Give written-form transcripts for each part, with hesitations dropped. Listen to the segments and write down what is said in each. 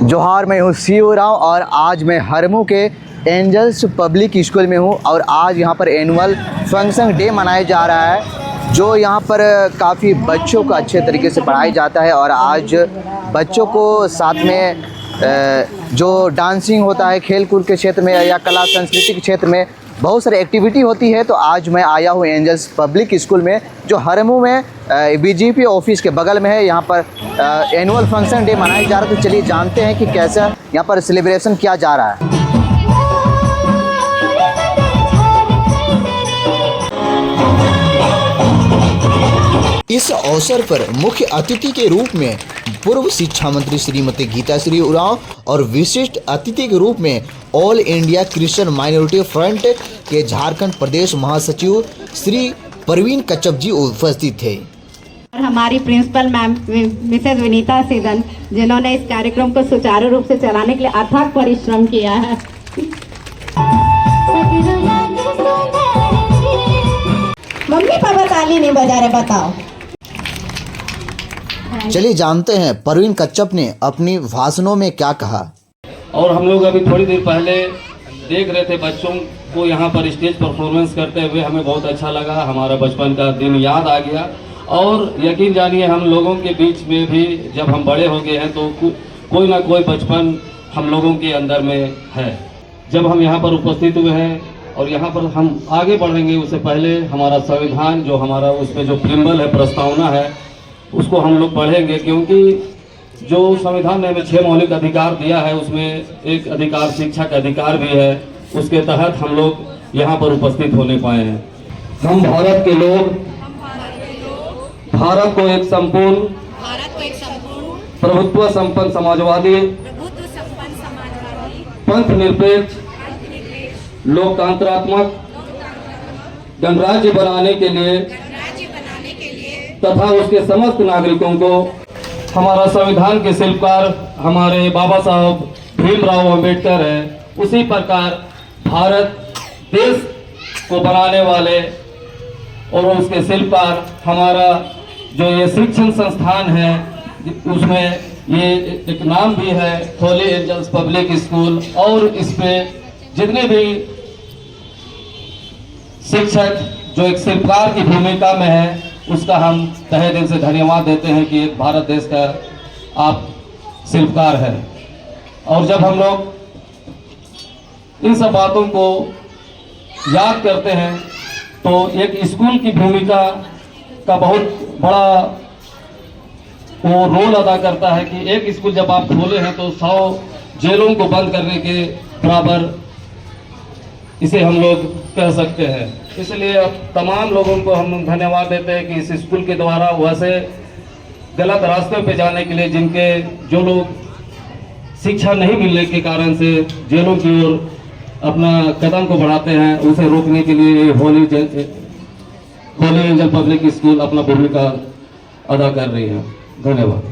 जोहार, मैं हूँ सीओ राव और आज मैं हरमू के एंजल्स पब्लिक स्कूल में हूँ और आज यहाँ पर एनुअल फंक्शन डे मनाया जा रहा है जो यहाँ पर काफ़ी बच्चों को अच्छे तरीके से पढ़ाया जाता है। और आज बच्चों को साथ में जो डांसिंग होता है खेल कूद के क्षेत्र में या कला संस्कृति के क्षेत्र में बहुत सारी एक्टिविटी होती है। तो आज मैं आया हूँ एंजल्स पब्लिक स्कूल में जो हरमू में बीजेपी ऑफिस के बगल में है। यहाँ पर एनुअल फंक्शन डे मनाया जा रहा है। तो चलिए जानते हैं कि कैसा यहाँ पर सेलिब्रेशन किया जा रहा है। इस अवसर पर मुख्य अतिथि के रूप में पूर्व शिक्षा मंत्री श्रीमती गीताश्री उरांव और विशिष्ट अतिथि के रूप में all India Christian minority front के झारखंड प्रदेश महासचिव श्री परवीन कच्छप जी उपस्थित थे। और हमारी प्रिंसिपल मैम मिसेज विनीता सीजन जिन्होंने इस कार्यक्रम को सुचारू रूप से चलाने के लिए अथक परिश्रम किया है। मम्मी पापा ताली नहीं बजा रहे, बताओ। चलिए जानते हैं परवीन कच्छप ने अपनी भाषणों में क्या कहा। और हम लोग अभी थोड़ी देर पहले देख रहे थे बच्चों को यहाँ पर स्टेज परफॉर्मेंस करते हुए, हमें बहुत अच्छा लगा। हमारा बचपन का दिन याद आ गया और यकीन जानिए हम लोगों के बीच में भी जब हम बड़े हो गए हैं तो कोई ना कोई बचपन हम लोगों के अंदर में है। जब हम यहाँ पर उपस्थित हुए हैं और यहाँ पर हम आगे बढ़ेंगे उससे पहले हमारा संविधान जो हमारा उसमें जो प्रिम्बल है, प्रस्तावना है, उसको हम लोग पढ़ेंगे क्योंकि जो संविधान ने हमें 6 मौलिक अधिकार दिया है उसमें एक अधिकार शिक्षा का अधिकार भी है। उसके तहत हम लोग यहाँ पर उपस्थित होने पाए हैं। हम भारत के लोग भारत को एक संपूर्ण प्रभुत्व संपन्न समाजवादी पंथ निरपेक्ष लोकतंत्रात्मक गणराज्य बनाने के लिए तथा उसके समस्त नागरिकों को हमारा संविधान के शिल्पकार हमारे बाबा साहब भीमराव अंबेडकर है, उसी प्रकार भारत देश को बनाने वाले और उसके शिल्पकार हमारा जो ये शिक्षण संस्थान है उसमें ये एक नाम भी है होली एंजल्स पब्लिक स्कूल। और इसमें जितने भी शिक्षक जो एक शिल्पकार की भूमिका में है उसका हम तहे दिल से धन्यवाद देते हैं कि एक भारत देश का आप शिल्पकार है। और जब हम लोग इन सब बातों को याद करते हैं तो एक स्कूल की भूमिका का बहुत बड़ा वो रोल अदा करता है कि एक स्कूल जब आप खोले हैं तो 100 जेलों को बंद करने के बराबर इसे हम लोग कह सकते हैं। इसलिए अब तमाम लोगों को हम धन्यवाद देते हैं कि इस स्कूल के द्वारा वैसे गलत रास्ते पे जाने के लिए जिनके जो लोग शिक्षा नहीं मिलने के कारण से जेलों की ओर अपना कदम को बढ़ाते हैं उसे रोकने के लिए होली एंजल पब्लिक स्कूल अपना भूमिका अदा कर रही है। धन्यवाद।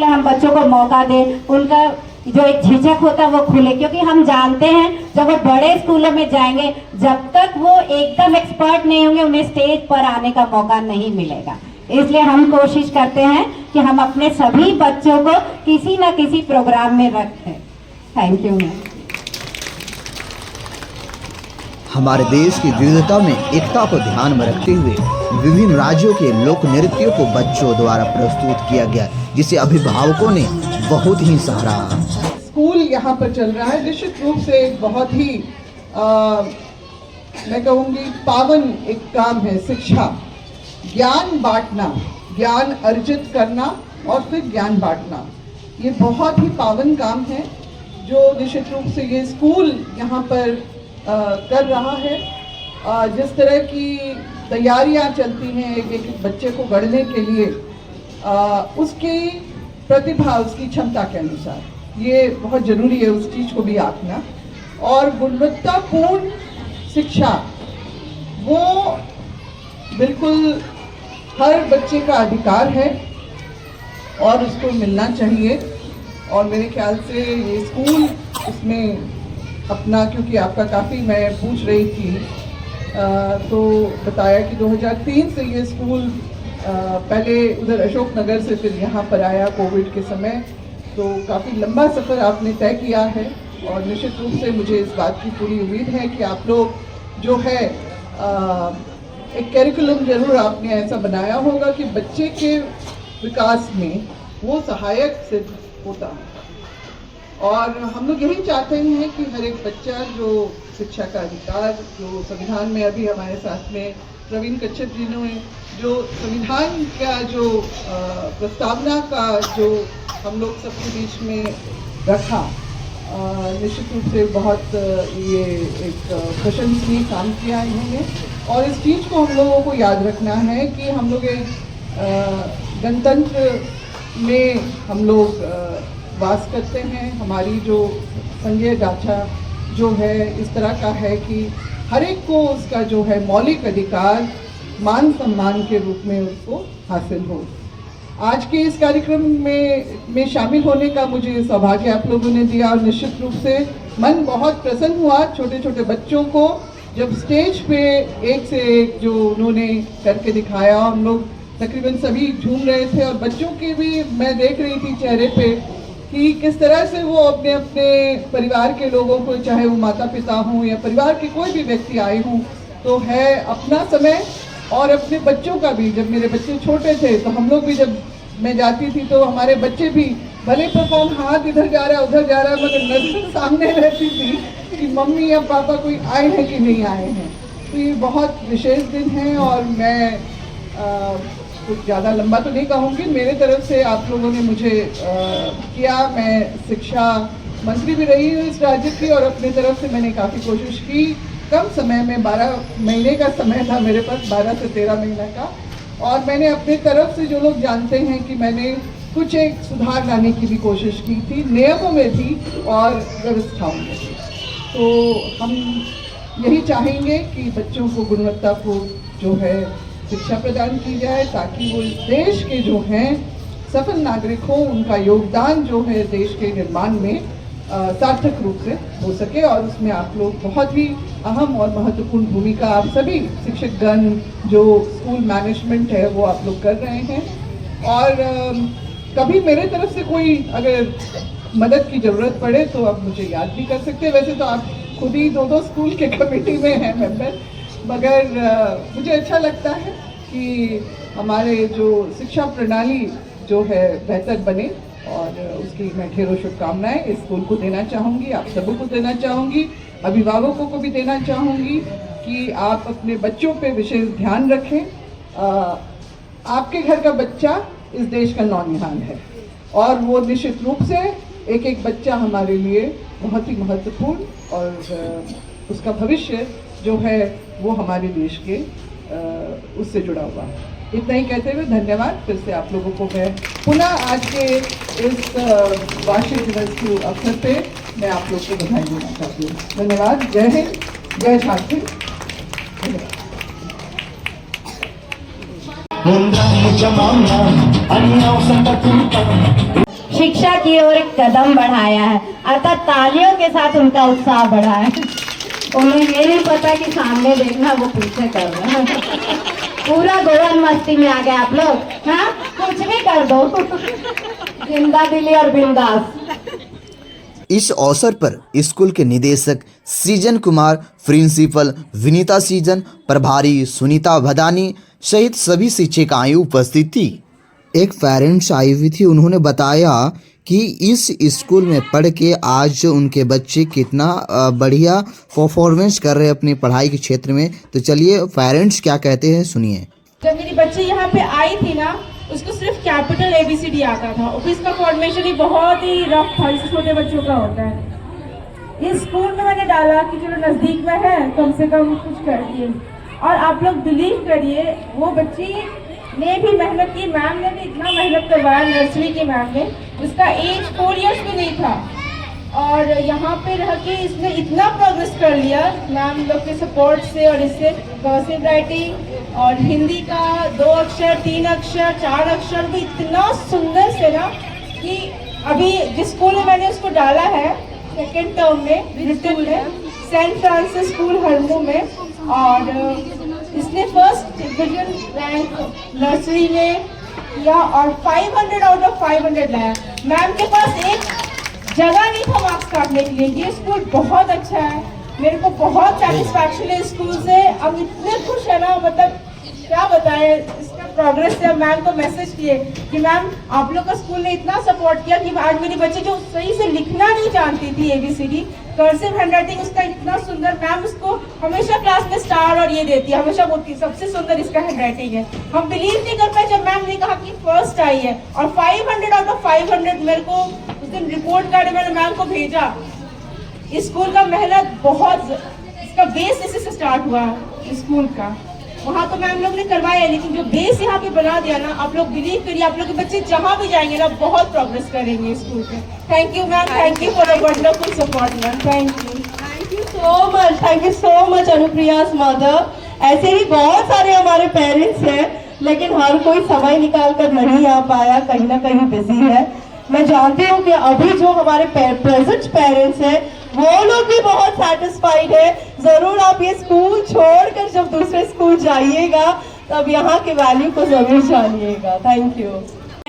हम बच्चों को मौका दें, उनका जो एक झिझक होता है वो खुले, क्योंकि हम जानते हैं जब वो बड़े स्कूलों में जाएंगे जब तक वो एकदम एक्सपर्ट नहीं होंगे उन्हें स्टेज पर आने का मौका नहीं मिलेगा। इसलिए हम कोशिश करते हैं कि हम अपने सभी बच्चों को किसी न किसी प्रोग्राम में रखें। Thank you ma'am. हमारे देश की विविधता में एकता को ध्यान में रखते हुए विभिन्न राज्यों के लोक नृत्यों को बच्चों द्वारा प्रस्तुत किया गया जिसे अभिभावकों ने बहुत ही सराहा। स्कूल यहाँ पर चल रहा है निश्चित रूप से एक बहुत ही मैं कहूँगी पावन एक काम है। शिक्षा, ज्ञान बांटना, ज्ञान अर्जित करना और फिर ज्ञान बांटना, ये बहुत ही पावन काम है जो निश्चित रूप से ये स्कूल यहाँ पर कर रहा है। जिस तरह की तैयारियां चलती हैं एक बच्चे को गढ़ने के लिए उसकी प्रतिभा उसकी क्षमता के अनुसार, ये बहुत ज़रूरी है उस चीज़ को भी आंकना। और गुणवत्तापूर्ण शिक्षा वो बिल्कुल हर बच्चे का अधिकार है और उसको मिलना चाहिए। और मेरे ख्याल से ये स्कूल इसमें अपना, क्योंकि आपका काफ़ी मैं पूछ रही थी तो बताया कि 2003 से ये स्कूल पहले उधर अशोक नगर से फिर यहाँ पर आया कोविड के समय। तो काफ़ी लंबा सफ़र आपने तय किया है और निश्चित रूप से मुझे इस बात की पूरी उम्मीद है कि आप लोग जो है एक कैरिकुलम जरूर आपने ऐसा बनाया होगा कि बच्चे के विकास में वो सहायक सिद्ध होता है। और हम लोग यही चाहते हैं कि हर एक बच्चा जो शिक्षा का अधिकार जो संविधान में, अभी हमारे साथ में प्रवीण कच्छप जी ने जो संविधान का जो प्रस्तावना का जो हम लोग सबके बीच में रखा, निश्चित रूप से बहुत ये एक प्रशंसनीय काम किया इन्होंने। और इस चीज़ को हम लोगों को याद रखना है कि हम लोग एक गणतंत्र में हम लोग वास करते हैं। हमारी जो संघीय ढांचा जो है इस तरह का है कि हर एक को उसका जो है मौलिक अधिकार मान सम्मान के रूप में उसको हासिल हो। आज के इस कार्यक्रम में शामिल होने का मुझे सौभाग्य आप लोगों ने दिया और निश्चित रूप से मन बहुत प्रसन्न हुआ। छोटे छोटे बच्चों को जब स्टेज पे एक से एक जो उन्होंने करके दिखाया, हम लोग तकरीबन सभी झूम रहे थे और बच्चों के भी मैं देख रही थी चेहरे पे कि किस तरह से वो अपने अपने परिवार के लोगों को, चाहे वो माता पिता हों या परिवार के कोई भी व्यक्ति आए हों, तो है अपना समय और अपने बच्चों का भी। जब मेरे बच्चे छोटे थे तो हम लोग भी, जब मैं जाती थी तो हमारे बच्चे भी भले परफॉर्म, हाथ इधर जा रहा है उधर जा रहा है, मगर नजर सामने रहती थी कि मम्मी या पापा कोई आए हैं कि नहीं आए हैं। तो ये बहुत विशेष दिन है और मैं कुछ ज़्यादा लंबा तो नहीं कहूँगी। मेरे तरफ से आप लोगों ने मुझे किया, मैं शिक्षा मंत्री भी रही हूँ इस राज्य की और अपनी तरफ से मैंने काफ़ी कोशिश की। कम समय में 12 महीने का समय था मेरे पास, 12 से 13 महीने का, और मैंने अपनी तरफ से, जो लोग जानते हैं कि मैंने कुछ एक सुधार लाने की भी कोशिश की थी, नियमों में भी और व्यवस्थाओं में भी। तो हम यही चाहेंगे कि बच्चों को गुणवत्तापूर्ण जो है शिक्षा प्रदान की जाए ताकि वो इस देश के जो हैं सफल नागरिक हो, उनका योगदान जो है देश के निर्माण में सार्थक रूप से हो सके। और उसमें आप लोग बहुत ही अहम और महत्वपूर्ण भूमिका, आप सभी शिक्षकगण जो स्कूल मैनेजमेंट है वो आप लोग कर रहे हैं। और कभी मेरे तरफ से कोई अगर मदद की ज़रूरत पड़े तो आप मुझे याद भी कर सकते हैं। वैसे तो आप खुद ही 2-2 स्कूल के कमेटी में हैं मेंबर, मगर मुझे अच्छा लगता है कि हमारे जो शिक्षा प्रणाली जो है बेहतर बने और उसकी मैं ढेरों शुभकामनाएं इस स्कूल को देना चाहूँगी, आप सबों को देना चाहूँगी, अभिभावकों को भी देना चाहूँगी कि आप अपने बच्चों पे विशेष ध्यान रखें। आपके घर का बच्चा इस देश का नौनिहाल है और वो निश्चित रूप से एक एक बच्चा हमारे लिए बहुत ही महत्वपूर्ण और उसका भविष्य जो है वो हमारे देश के उससे जुड़ा हुआ है। इतना ही कहते हुए धन्यवाद। फिर से आप लोगों को मैं पुनः आज के इस वार्षिक दिवस के अवसर पे मैं आप लोग को बधाई देना चाहती हूँ। धन्यवाद। जय हिंद, जय झारखंड। धन्यवाद। शिक्षा की ओर एक कदम बढ़ाया है, अर्थात तालियों के साथ उनका उत्साह बढ़ा है। उन्हें ये नहीं पता कि सामने देखना, वो पीछे कर रहा है। पूरा गोवन मस्ती में आ गए आप लोग। हाँ, कुछ भी कर दो, जिंदा दिली और बिंदास। इस अवसर पर स्कूल के निदेशक सृजन कुमार, प्रिंसिपल विनीता सृजन, प्रभारी सुनीता भदानी सहित सभी शिक्षिकाएं उपस्थित थी। एक पेरेंट्स आई हुई थी, उन्होंने बताया कि इस स्कूल में पढ़ के आज उनके बच्चे कितना बढ़िया परफॉर्मेंस कर रहे हैं अपनी पढ़ाई के क्षेत्र में। तो चलिए पेरेंट्स क्या कहते हैं सुनिए। जब मेरी बच्ची यहाँ पे आई थी ना, उसको सिर्फ कैपिटल ABCD आता था और इसका फॉर्मेशन ही बहुत ही रफ था, जैसे छोटे बच्चों का होता है। इस स्कूल में मैंने डाला कि चलो नज़दीक में है, कम से कम कुछ कर दिए। और आप लोग बिलीव करिए, वो बच्ची ने भी मेहनत की, मैम ने भी इतना मेहनत करवाया, नर्सरी की मैम ने। उसका एज 4 इयर्स भी नहीं था और यहाँ पे रह के इसने इतना प्रोग्रेस कर लिया मैम लोग के सपोर्ट से। और इससे कर्सिव राइटिंग और हिंदी का 2 अक्षर, 3 अक्षर, 4 अक्षर भी इतना सुंदर से ना कि अभी जिस स्कूल में मैंने उसको डाला है सेकेंड टर्म में, रिटन में, सेंट फ्रांसिस स्कूल हरमू में, और इसने फर्स्ट डिवीजन रैंक नर्सरी में, किया और 500 आउट ऑफ 500 लाया। मैम के पास एक जगह नहीं था मार्क्स काटने के लिए। ये स्कूल बहुत अच्छा है, मेरे को बहुत सेटिस्फैक्शन है स्कूल से। अब इतने खुश है ना, मतलब क्या बताएं इसका प्रोग्रेस से। मैम को मैसेज किए कि मैम आप लोग का स्कूल ने इतना सपोर्ट किया कि आज मेरी बच्ची जो सही से लिखना नहीं जानती थी ABCD, कर्सिव हैंडराइटिंग उसका इतना सुंदर, मैम उसको हमेशा क्लास में स्टार और ये देती है, हमेशा बोलती है सबसे सुंदर इसका हैंडराइटिंग है। हम बिलीव नहीं कर पाए जब मैम ने कहा कि फर्स्ट आई है। और 500 आउट ऑफ 500 मेरे को उस दिन रिपोर्ट कार्ड मैंने मैम को भेजा। इस स्कूल का मेहनत बहुत, इसका बेस इसी से स्टार्ट हुआ इस स्कूल का। वहाँ तो मैम लोग ने करवाया, लेकिन जो बेस यहाँ पे बना दिया ना, आप लोग बिलीव करिए, आप लोग के बच्चे जहाँ भी जाएंगे ना बहुत प्रोग्रेस करेंगे स्कूल पे। Thank you ma'am, thank you for the wonderful support ma'am, thank you. Thank you so much Anupriya's mother. ऐसे ही बहुत सारे हमारे पेरेंट्स हैं, लेकिन हर कोई समय निकाल कर नहीं आ पाया, कहीं ना कहीं बिजी है। मैं जानती हूँ कि अभी जो हमारे प्रेजेंट पेरेंट्स हैं वो लोग भी बहुत सेटिस्फाइड है। जरूर आप ये स्कूल छोड़कर जब दूसरे स्कूल जाइएगा तब यहाँ के वैल्यू को जरूर जानिएगा। Thank you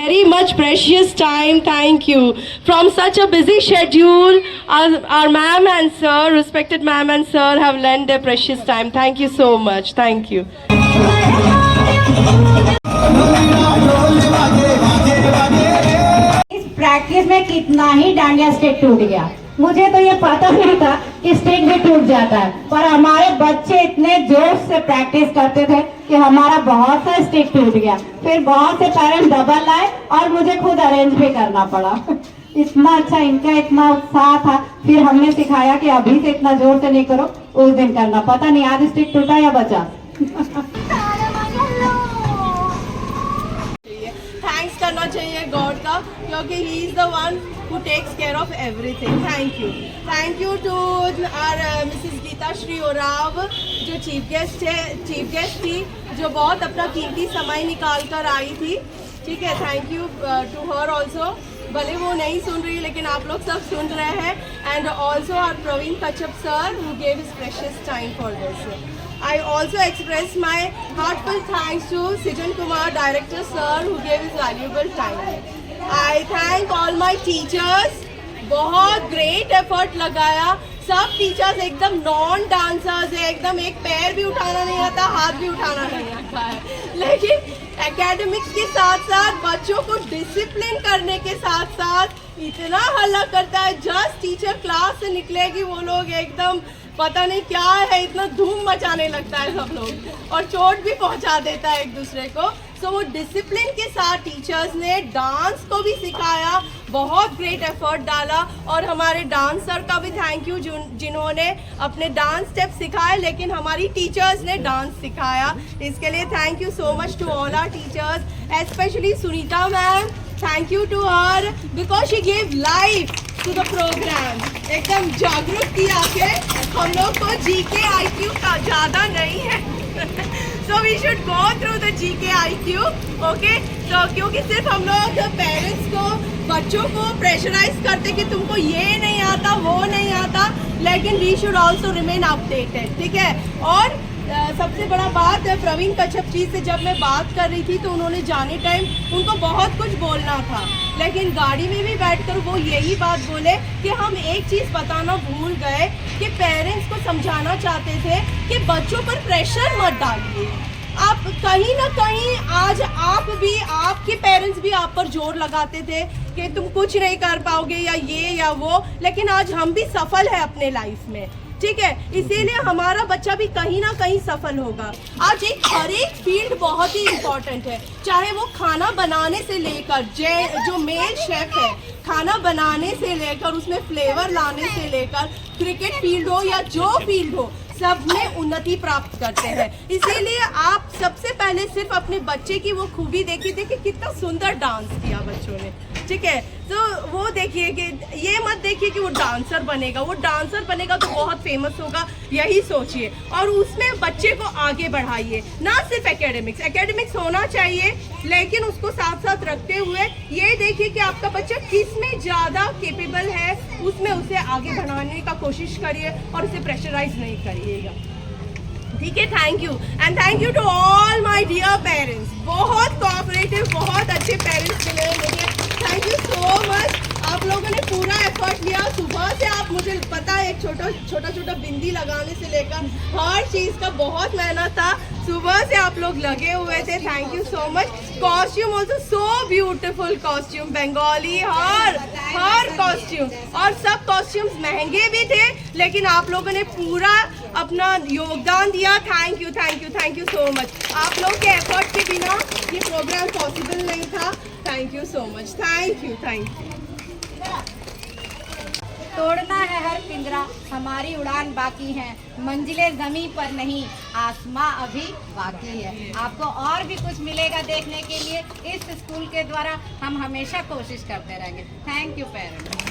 very much precious time. Thank you. From such a busy schedule, our ma'am and sir, respected ma'am and sir, have lent their precious time. Thank you so much. Thank you. इस practice में कितना ही dandiya stick टूट गया। मुझे तो ये पता नहीं था कि स्टिक भी टूट जाता है, पर हमारे बच्चे इतने जोश से प्रैक्टिस करते थे कि हमारा बहुत सा स्टिक टूट गया। फिर बहुत से पेरेंट्स डबल लाए और मुझे खुद अरेंज भी करना पड़ा। इतना अच्छा, इनका इतना उत्साह था। फिर हमने सिखाया कि अभी से इतना जोर से नहीं करो, उस दिन करना। पता नहीं आज स्टिक टूटा या बचा। थैंक्स करना चाहिए गॉड का, क्योंकि he is the one who takes care of everything. Thank you to our Mrs. Geeta Shri Orav, जो चीफ गेस्ट थी, जो बहुत अपना कीमती समय निकाल कर आई थी। ठीक है, thank you to her also. भले वो नहीं सुन रही लेकिन आप लोग सब सुन रहे हैं। And also R Praveen Kachhap sir who gave his precious time for this. I also express my heartfelt thanks to Sijan Kumar, director sir, who gave his valuable time. I thank all my teachers. बहुत great effort लगाया। सब teachers एकदम non dancers है, एकदम एक पैर भी उठाना नहीं आता, हाथ भी उठाना नहीं आता है, लेकिन एकेडमिक्स के साथ साथ बच्चों को डिसिप्लिन करने के साथ साथ इतना हल्ला करता है। जस्ट टीचर क्लास से निकलेगी वो लोग एकदम पता नहीं क्या है, इतना धूम मचाने लगता है सब लोग, और चोट भी पहुंचा देता है एक दूसरे को। सो वो डिसिप्लिन के साथ टीचर्स ने डांस को भी सिखाया, बहुत ग्रेट एफर्ट डाला। और हमारे डांसर का भी थैंक यू जिन्होंने अपने डांस स्टेप सिखाए, लेकिन हमारी टीचर्स ने डांस सिखाया। इसके लिए thank you so much to all our teachers, specially Sunita ma'am. Thank you to her because she gave life to the programme. एकदम जागरूक किया के हम लोग को GK IQ का ज़्यादा नहीं है so we should go through the GK IQ, okay? तो क्योंकि सिर्फ हम लोग पेरेंट्स को, बच्चों को प्रेशराइज करते कि तुमको ये नहीं आता, वो नहीं आता, लेकिन we should also remain updated, ठीक है? और सबसे बड़ा बात है, प्रवीण कच्छप जी से जब मैं बात कर रही थी तो उन्होंने जाने टाइम उनको बहुत कुछ बोलना था, लेकिन गाड़ी में भी बैठकर वो यही बात बोले कि हम एक चीज़ बताना भूल गए कि पेरेंट्स को समझाना चाहते थे कि बच्चों पर प्रेशर मत डालिए। आप कहीं ना कहीं आज आप भी, आपके पेरेंट्स भी आप पर जोर लगाते थे कि तुम कुछ नहीं कर पाओगे या ये या वो, लेकिन आज हम भी सफल है अपने लाइफ में, ठीक है? इसीलिए हमारा बच्चा भी कहीं ना कहीं सफल होगा। आज हर एक फील्ड बहुत ही इम्पोर्टेंट है, चाहे वो खाना बनाने से लेकर, जो मेल शेफ है, खाना बनाने से लेकर उसमें फ्लेवर लाने से लेकर, क्रिकेट फील्ड हो या जो फील्ड हो, सब में उन्नति प्राप्त करते हैं। इसीलिए आप सबसे पहले सिर्फ अपने बच्चे की वो खूबी देखिए कि कितना सुंदर डांस किया बच्चों ने, ठीक है? तो वो देखिए कि ये मत देखिए कि वो डांसर बनेगा, वो डांसर बनेगा तो बहुत फेमस होगा, यही सोचिए और उसमें बच्चे को आगे बढ़ाइए। ना सिर्फ एकेडमिक्स होना चाहिए, लेकिन उसको साथ साथ रखते हुए ये देखिए कि आपका बच्चा किस में ज़्यादा केपेबल है, उसमें उसे आगे बढ़ाने का कोशिश करिए और उसे प्रेशराइज नहीं करिएगा। ठीक है, thank you and thank you to all my dear parents. बहुत कोऑपरेटिव, बहुत अच्छे पेरेंट्स मिले मुझे, थैंक यू सो मच। आप लोगों ने पूरा एफर्ट लिया सुबह से। आप, मुझे पता है, एक छोटा बिंदी लगाने से लेकर हर चीज़ का बहुत मेहनत था। सुबह से आप लोग लगे हुए थे, thank you so much. Costume also so beautiful costume, Bengali her costume, और सब कॉस्ट्यूम्स महंगे भी थे, लेकिन आप लोगों ने पूरा अपना योगदान दिया। Thank you thank you thank you so much. आप लोग के एफर्ट के बिना ये प्रोग्राम पॉसिबल नहीं था। Thank you so much, thank you thank you. तोड़ना है हर पिंजरा, हमारी उड़ान बाकी है, मंजिलें जमीन पर नहीं, आसमां अभी बाकी है। आपको और भी कुछ मिलेगा देखने के लिए। इस स्कूल के द्वारा हम हमेशा कोशिश करते रहेंगे। Thank you parents.